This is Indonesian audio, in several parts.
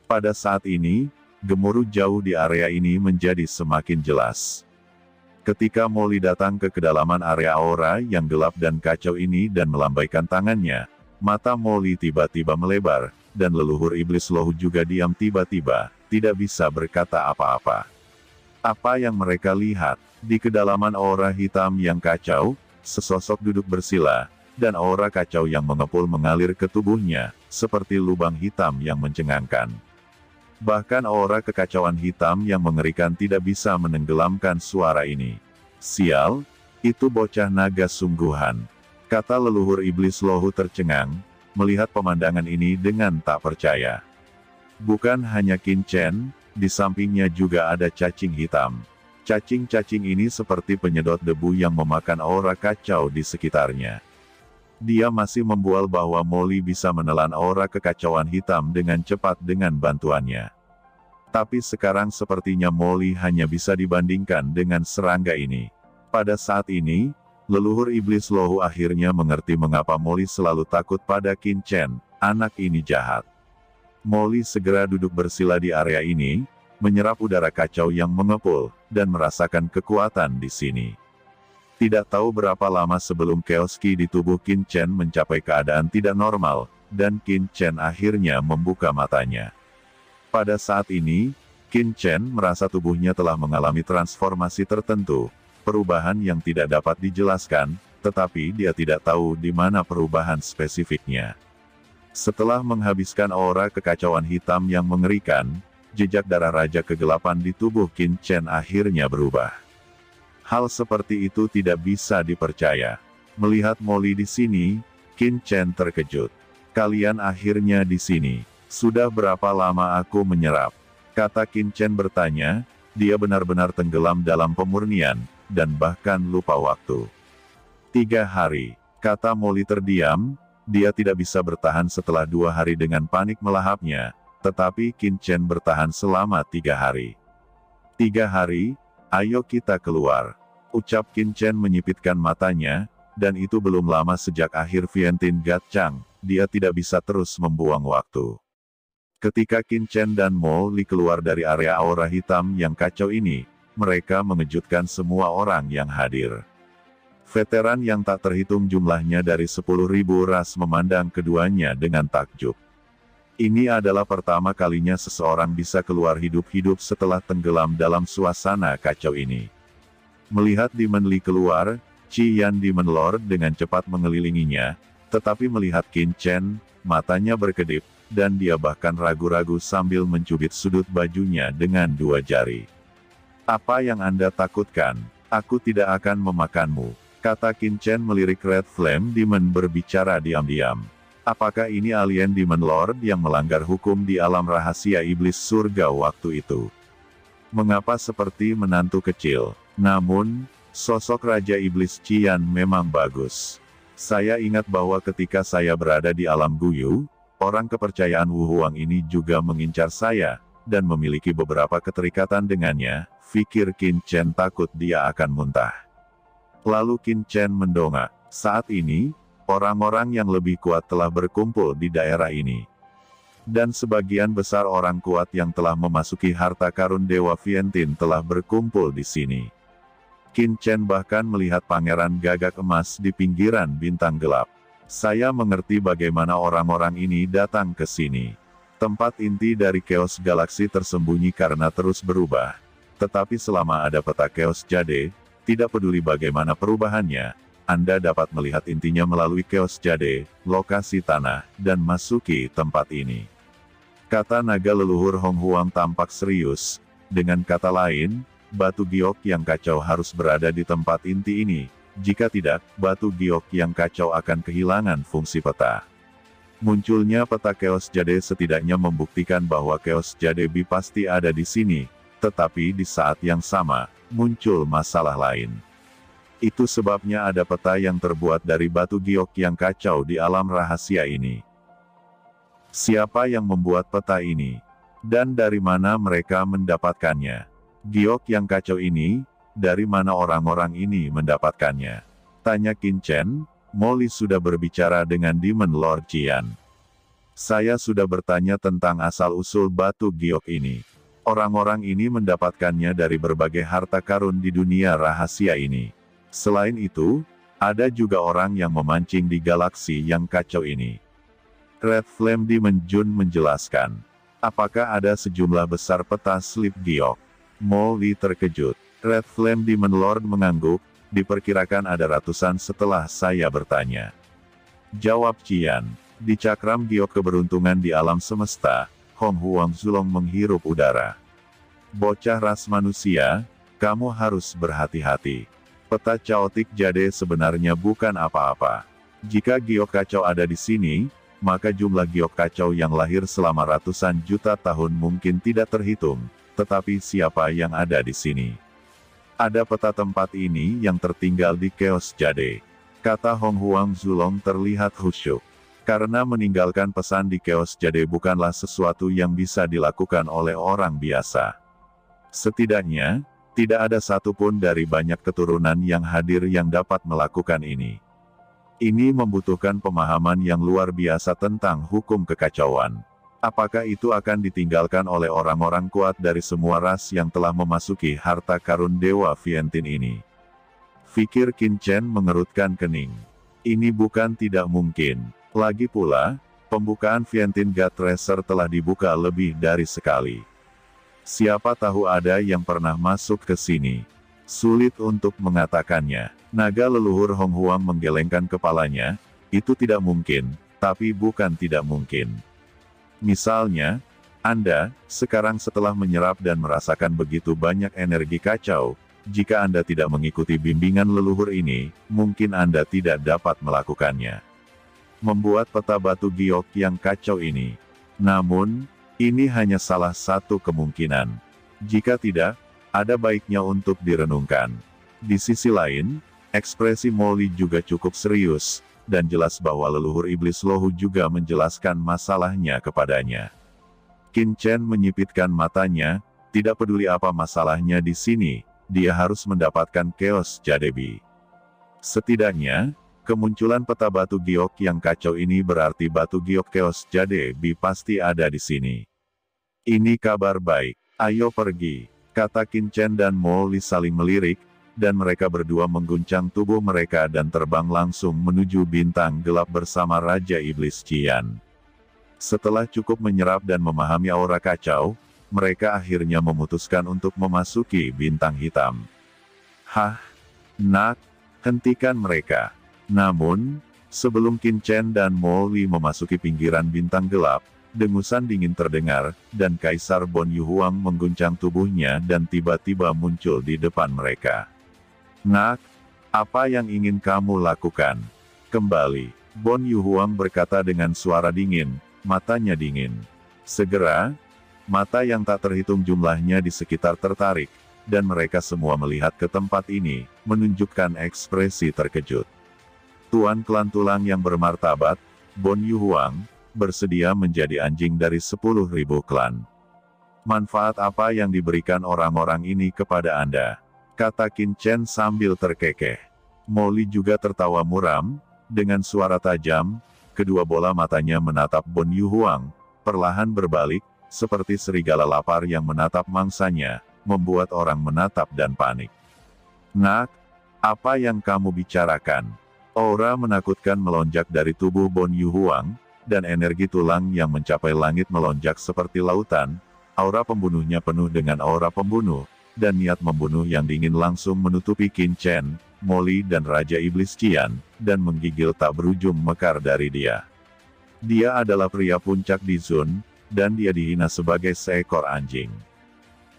Pada saat ini, gemuruh jauh di area ini menjadi semakin jelas. Ketika Molly datang ke kedalaman area aura yang gelap dan kacau ini dan melambaikan tangannya, mata Molly tiba-tiba melebar, dan leluhur iblis loh juga diam tiba-tiba, tidak bisa berkata apa-apa. Apa yang mereka lihat? Di kedalaman aura hitam yang kacau, sesosok duduk bersila, dan aura kacau yang mengepul mengalir ke tubuhnya, seperti lubang hitam yang mencengangkan. Bahkan aura kekacauan hitam yang mengerikan tidak bisa menenggelamkan suara ini. Sial, itu bocah naga sungguhan, kata leluhur iblis lohu tercengang, melihat pemandangan ini dengan tak percaya. Bukan hanya Qin Chen, di sampingnya juga ada cacing hitam. Cacing-cacing ini seperti penyedot debu yang memakan aura kacau di sekitarnya. Dia masih membual bahwa Molly bisa menelan aura kekacauan hitam dengan cepat dengan bantuannya. Tapi sekarang sepertinya Molly hanya bisa dibandingkan dengan serangga ini. Pada saat ini, leluhur iblis lohu akhirnya mengerti mengapa Molly selalu takut pada Qin Chen, anak ini jahat. Molly segera duduk bersila di area ini, menyerap udara kacau yang mengepul, dan merasakan kekuatan di sini. Tidak tahu berapa lama sebelum chaos ki di tubuh Qin Chen mencapai keadaan tidak normal, dan Qin Chen akhirnya membuka matanya. Pada saat ini, Qin Chen merasa tubuhnya telah mengalami transformasi tertentu, perubahan yang tidak dapat dijelaskan, tetapi dia tidak tahu di mana perubahan spesifiknya. Setelah menghabiskan aura kekacauan hitam yang mengerikan, jejak darah Raja Kegelapan di tubuh Qin Chen akhirnya berubah. Hal seperti itu tidak bisa dipercaya. Melihat Molly di sini, Qin Chen terkejut. Kalian akhirnya di sini. Sudah berapa lama aku menyerap? Kata Qin Chen bertanya, dia benar-benar tenggelam dalam pemurnian, dan bahkan lupa waktu. 3 hari, kata Molly terdiam, dia tidak bisa bertahan setelah 2 hari dengan panik melahapnya, tetapi Qin Chen bertahan selama 3 hari. 3 hari? Ayo kita keluar, ucap Qin Chen menyipitkan matanya, dan itu belum lama sejak akhir Vientiane Gatchang, dia tidak bisa terus membuang waktu. Ketika Qin Chen dan Molly keluar dari area aura hitam yang kacau ini, mereka mengejutkan semua orang yang hadir. Veteran yang tak terhitung jumlahnya dari 10.000 ras memandang keduanya dengan takjub. Ini adalah pertama kalinya seseorang bisa keluar hidup-hidup setelah tenggelam dalam suasana kacau ini. Melihat Demon Li keluar, Qi Yan Demon Lord dengan cepat mengelilinginya, tetapi melihat Qin Chen, matanya berkedip, dan dia bahkan ragu-ragu sambil mencubit sudut bajunya dengan 2 jari. Apa yang Anda takutkan? Aku tidak akan memakanmu, kata Qin Chen melirik Red Flame Demon berbicara diam-diam. Apakah ini alien Demon Lord yang melanggar hukum di alam rahasia iblis surga waktu itu? Mengapa seperti menantu kecil? Namun, sosok Raja Iblis Qian memang bagus. Saya ingat bahwa ketika saya berada di alam Guyu, orang kepercayaan Wu Huang ini juga mengincar saya, dan memiliki beberapa keterikatan dengannya, pikir Qin Chen takut dia akan muntah. Lalu Qin Chen mendongak. Saat ini, orang-orang yang lebih kuat telah berkumpul di daerah ini. Dan sebagian besar orang kuat yang telah memasuki harta karun Dewa Vientiane telah berkumpul di sini. Qin Chen bahkan melihat pangeran gagak emas di pinggiran bintang gelap. Saya mengerti bagaimana orang-orang ini datang ke sini. Tempat inti dari Chaos Galaksi tersembunyi karena terus berubah. Tetapi selama ada peta Chaos Jade, tidak peduli bagaimana perubahannya, Anda dapat melihat intinya melalui Chaos Jade, lokasi tanah, dan masuki tempat ini. Kata naga leluhur Hong Huang tampak serius. Dengan kata lain, batu giok yang kacau harus berada di tempat inti ini. Jika tidak, batu giok yang kacau akan kehilangan fungsi peta. Munculnya peta Chaos Jade setidaknya membuktikan bahwa Chaos Jade B pasti ada di sini. Tetapi di saat yang sama, muncul masalah lain. Itu sebabnya ada peta yang terbuat dari batu giok yang kacau di alam rahasia ini. Siapa yang membuat peta ini? Dan dari mana mereka mendapatkannya? Giok yang kacau ini, dari mana orang-orang ini mendapatkannya? Tanya Qin Chen. Molly sudah berbicara dengan Demon Lord Qian. Saya sudah bertanya tentang asal-usul batu giok ini. Orang-orang ini mendapatkannya dari berbagai harta karun di dunia rahasia ini. Selain itu, ada juga orang yang memancing di galaksi yang kacau ini. Red Flame Demon Jun menjelaskan. Apakah ada sejumlah besar peta slip giok? Molly terkejut. Red Flame Demon Lord mengangguk, diperkirakan ada ratusan setelah saya bertanya. Jawab Cian. Di cakram giok keberuntungan di alam semesta, Hong Huang Zulong menghirup udara. Bocah ras manusia, kamu harus berhati-hati. Peta Chaotic Jade sebenarnya bukan apa-apa. Jika giok kacau ada di sini, maka jumlah giok kacau yang lahir selama ratusan juta tahun mungkin tidak terhitung, tetapi siapa yang ada di sini? Ada peta tempat ini yang tertinggal di Chaos Jade. Kata Hong Huang Zulong terlihat khusyuk. Karena meninggalkan pesan di Chaos Jade bukanlah sesuatu yang bisa dilakukan oleh orang biasa. Setidaknya, tidak ada satupun dari banyak keturunan yang hadir yang dapat melakukan ini. Ini membutuhkan pemahaman yang luar biasa tentang hukum kekacauan. Apakah itu akan ditinggalkan oleh orang-orang kuat dari semua ras yang telah memasuki harta karun Dewa Viantin ini? Fikir Qin Chen mengerutkan kening. Ini bukan tidak mungkin. Lagi pula, pembukaan Viantin God Tracer telah dibuka lebih dari sekali. Siapa tahu ada yang pernah masuk ke sini. Sulit untuk mengatakannya. Naga leluhur Hong Huang menggelengkan kepalanya. Itu tidak mungkin, tapi bukan tidak mungkin. Misalnya, Anda, sekarang setelah menyerap dan merasakan begitu banyak energi kacau, jika Anda tidak mengikuti bimbingan leluhur ini, mungkin Anda tidak dapat melakukannya. Membuat peta batu giok yang kacau ini. Namun, ini hanya salah satu kemungkinan. Jika tidak, ada baiknya untuk direnungkan. Di sisi lain, ekspresi Molly juga cukup serius, dan jelas bahwa leluhur iblis Lohu juga menjelaskan masalahnya kepadanya. Qin Chen menyipitkan matanya, tidak peduli apa masalahnya di sini, dia harus mendapatkan Chaos Jadebi. Setidaknya, kemunculan peta batu giok yang kacau ini berarti batu giok Chaos Jade pasti ada di sini. Ini kabar baik. Ayo pergi, kata Qin Chen dan Molly saling melirik, dan mereka berdua mengguncang tubuh mereka dan terbang langsung menuju bintang gelap bersama Raja Iblis Qian. Setelah cukup menyerap dan memahami aura kacau, mereka akhirnya memutuskan untuk memasuki bintang hitam. Hah? Nak, hentikan mereka. Namun, sebelum Qin Chen dan Molly memasuki pinggiran bintang gelap, dengusan dingin terdengar, dan Kaisar Bon Yuhuang mengguncang tubuhnya dan tiba-tiba muncul di depan mereka. Nak, apa yang ingin kamu lakukan? Kembali, Bon Yuhuang berkata dengan suara dingin, matanya dingin. Segera, mata yang tak terhitung jumlahnya di sekitar tertarik, dan mereka semua melihat ke tempat ini, menunjukkan ekspresi terkejut. Tuan klan tulang yang bermartabat, Bon Yuhuang, bersedia menjadi anjing dari 10.000 klan. Manfaat apa yang diberikan orang-orang ini kepada Anda? Kata Qin Chen sambil terkekeh. Molly juga tertawa muram, dengan suara tajam, kedua bola matanya menatap Bon Yuhuang, perlahan berbalik, seperti serigala lapar yang menatap mangsanya, membuat orang menatap dan panik. Nak, apa yang kamu bicarakan? Aura menakutkan melonjak dari tubuh Bon Yuhuang, dan energi tulang yang mencapai langit melonjak seperti lautan. Aura pembunuhnya penuh dengan aura pembunuh, dan niat membunuh yang dingin langsung menutupi Qin Chen, Molly dan Raja Iblis Qian, dan menggigil tak berujung mekar dari dia. Dia adalah pria puncak di Zun, dan dia dihina sebagai seekor anjing.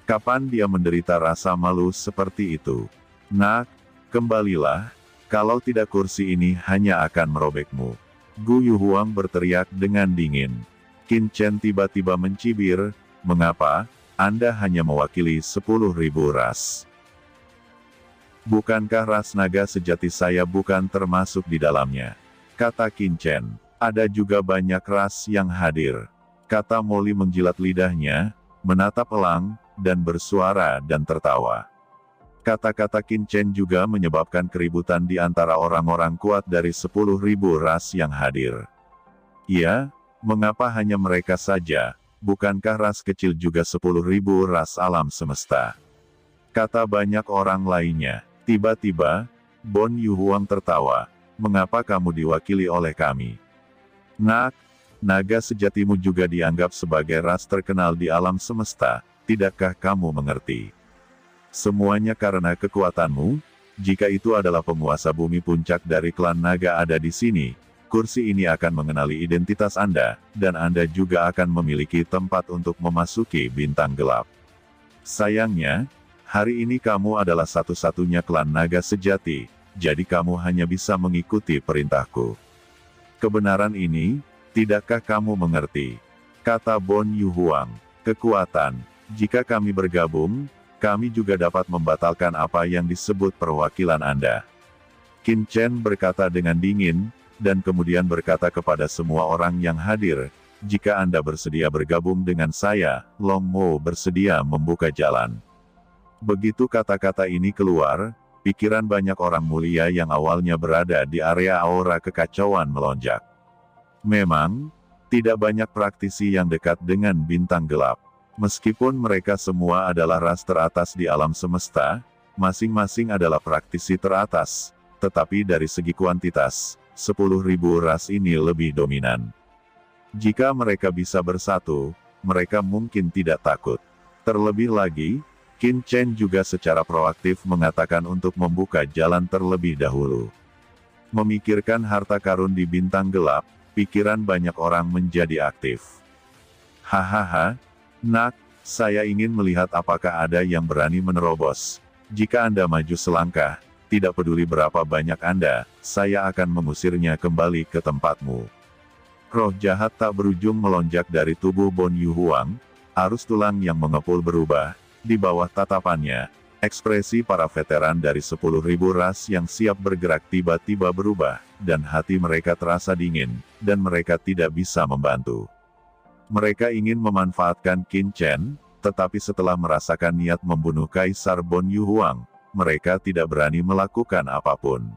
Kapan dia menderita rasa malu seperti itu? Nak, kembalilah. Kalau tidak kursi ini hanya akan merobekmu. Gu Yuhuang berteriak dengan dingin. Qin Chen tiba-tiba mencibir, mengapa? Anda hanya mewakili 10.000 ras. Bukankah ras naga sejati saya bukan termasuk di dalamnya? Kata Qin Chen. Ada juga banyak ras yang hadir. Kata Molly menjilat lidahnya, menatap elang, dan bersuara dan tertawa. Kata-kata Qin Chen juga menyebabkan keributan di antara orang-orang kuat dari 10.000 ras yang hadir. Ya, Mengapa hanya mereka saja? Bukankah ras kecil juga 10.000 ras alam semesta? Kata banyak orang lainnya. Tiba-tiba, Bon Yuhuang tertawa. Mengapa kamu diwakili oleh kami? Nak, naga sejatimu juga dianggap sebagai ras terkenal di alam semesta, tidakkah kamu mengerti? Semuanya karena kekuatanmu. Jika itu adalah penguasa bumi puncak dari klan naga ada di sini, kursi ini akan mengenali identitas Anda, dan Anda juga akan memiliki tempat untuk memasuki bintang gelap. Sayangnya, hari ini kamu adalah satu-satunya klan naga sejati, jadi kamu hanya bisa mengikuti perintahku. Kebenaran ini, tidakkah kamu mengerti? Kata Bon Yuhuang. Kekuatan. Jika kami bergabung, kami juga dapat membatalkan apa yang disebut perwakilan Anda. Qin Chen berkata dengan dingin, dan kemudian berkata kepada semua orang yang hadir, jika Anda bersedia bergabung dengan saya, Long Mo bersedia membuka jalan. Begitu kata-kata ini keluar, pikiran banyak orang mulia yang awalnya berada di area aura kekacauan melonjak. Memang, tidak banyak praktisi yang dekat dengan bintang gelap. Meskipun mereka semua adalah ras teratas di alam semesta, masing-masing adalah praktisi teratas, tetapi dari segi kuantitas, 10.000 ras ini lebih dominan. Jika mereka bisa bersatu, mereka mungkin tidak takut. Terlebih lagi, Qin Chen juga secara proaktif mengatakan untuk membuka jalan terlebih dahulu. Memikirkan harta karun di bintang gelap, pikiran banyak orang menjadi aktif. Hahaha, Nak, saya ingin melihat apakah ada yang berani menerobos. Jika Anda maju selangkah, tidak peduli berapa banyak Anda, saya akan mengusirnya kembali ke tempatmu. Roh jahat tak berujung melonjak dari tubuh Bon Yuhuang, arus tulang yang mengepul berubah, di bawah tatapannya, ekspresi para veteran dari 10.000 ras yang siap bergerak tiba-tiba berubah, dan hati mereka terasa dingin, dan mereka tidak bisa membantu. Mereka ingin memanfaatkan Qin Chen, tetapi setelah merasakan niat membunuh Kaisar Bon Yuhuang, mereka tidak berani melakukan apapun.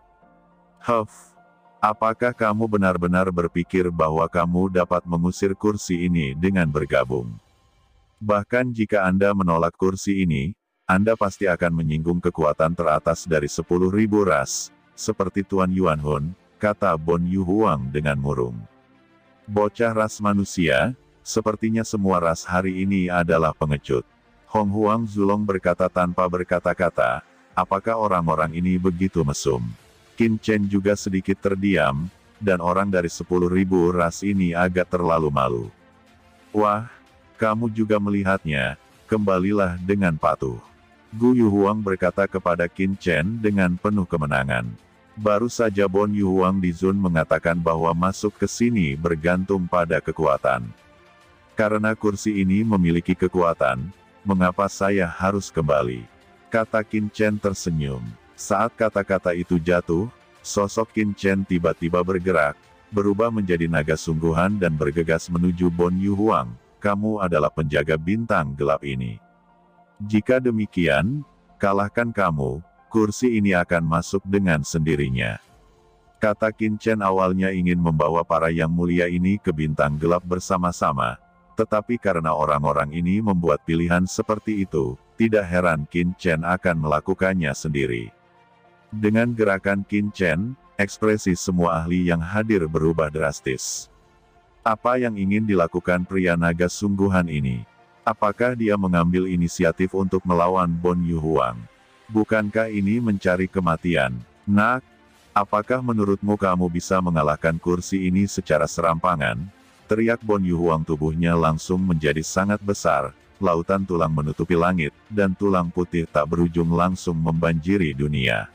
Apakah kamu benar-benar berpikir bahwa kamu dapat mengusir kursi ini dengan bergabung? Bahkan jika Anda menolak kursi ini, Anda pasti akan menyinggung kekuatan teratas dari 10.000 ras, seperti Tuan Yuan Hun, kata Bon Yuhuang dengan murung. Bocah ras manusia, sepertinya semua ras hari ini adalah pengecut. Hong Huang Zulong berkata tanpa berkata-kata, apakah orang-orang ini begitu mesum? Qin Chen juga sedikit terdiam, dan orang dari 10.000 ras ini agak terlalu malu. Wah, kamu juga melihatnya, kembalilah dengan patuh. Gu Yuhuang berkata kepada Qin Chen dengan penuh kemenangan. Baru saja Bon Yuhuang di Zun mengatakan bahwa masuk ke sini bergantung pada kekuatan. Karena kursi ini memiliki kekuatan, mengapa saya harus kembali? Kata Qin Chen tersenyum. Saat kata-kata itu jatuh, sosok Qin Chen tiba-tiba bergerak, berubah menjadi naga sungguhan dan bergegas menuju Bon Yuhuang. Kamu adalah penjaga bintang gelap ini. Jika demikian, kalahkan kamu, kursi ini akan masuk dengan sendirinya. Kata Qin Chen awalnya ingin membawa para yang mulia ini ke bintang gelap bersama-sama, tetapi karena orang-orang ini membuat pilihan seperti itu, tidak heran Qin Chen akan melakukannya sendiri. Dengan gerakan Qin Chen, ekspresi semua ahli yang hadir berubah drastis. Apa yang ingin dilakukan pria naga sungguhan ini? Apakah dia mengambil inisiatif untuk melawan Bon Yuhuang? Bukankah ini mencari kematian? Nak, apakah menurutmu kamu bisa mengalahkan kursi ini secara serampangan? Teriak Bon Yuhuang, tubuhnya langsung menjadi sangat besar, lautan tulang menutupi langit, dan tulang putih tak berujung langsung membanjiri dunia.